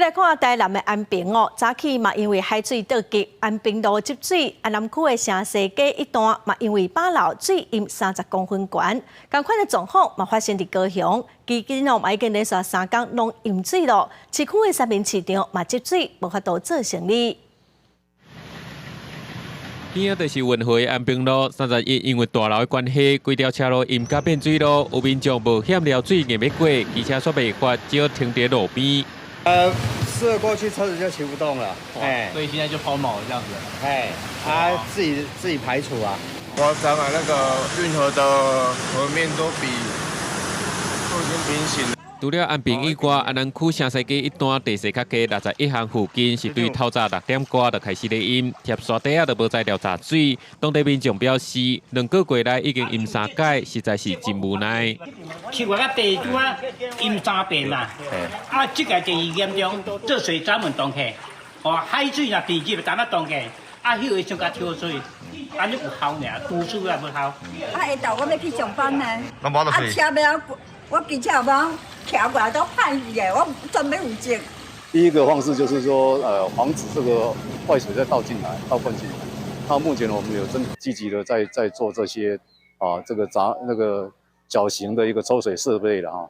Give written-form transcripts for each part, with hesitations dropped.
来看台南的安平哦，早起嘛因为海水倒急，安平路积水，安南区的城西街一段嘛因为八楼水淹30公分悬，同款的状况嘛发生伫高雄，基金哦嘛已经连续3天拢淹水咯，市区的三明市场嘛积水，无法度做生意。 边仔就是运回安平路31，因为大楼的关系，规条车路淹甲变水路，有民众冒险撩水硬要过，汽车煞袂法，只好停在路边。射过去车子就骑不动了，哎，所以现在就抛锚这样子。哎，自己排除啊。夸张啊，那个运河的河面都比都已经平行了。 除了安平以外，安南区城西街一段地势较低61巷附近，是对透早6点多就开始咧淹，贴沙底啊都无再调查水。当地民众表示，2个月来已经淹3届，实在是真无奈。7月第2啊淹3遍嘛，啊，这个第严重，这水专门冻起，海水若地热敢若冻起，啊，迄个上甲抽水，安尼有效呢，读书也无效。下昼我要去上班呢，车要我骑车无。 跳过来都叛逆的，我真没有劲。第一个方式就是说，防止这个坏水再倒灌进来。那目前我们有真积极的在做这些这个绞型的一个抽水设备了哈。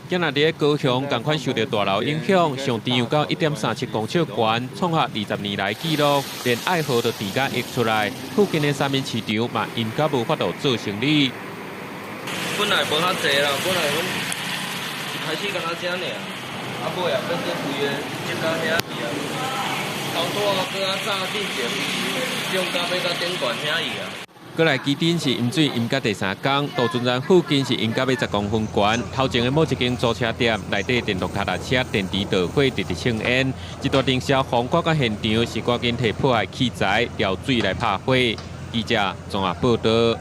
今仔日高雄同款受到大楼影响，上低有到1.37公尺悬，创下20年来纪录，连爱河都直接溢出来。附近的三明市场嘛，淹到无法度做生意。本来无遐济啦，本来阮。 开始敢若这尔，啊尾啊变做规个接到遐去啊，头拄啊搁较早进前，中甲要到顶悬遐去啊。过来基顶是淹水淹到第3天，杜尊山附近是淹到要10公分悬。头前的某一间租车店内底电动脚踏车电池导火，直直呛烟。一大阵消防赶到现场，是赶紧摕破坏器材、撩水来拍火。记者综合报道。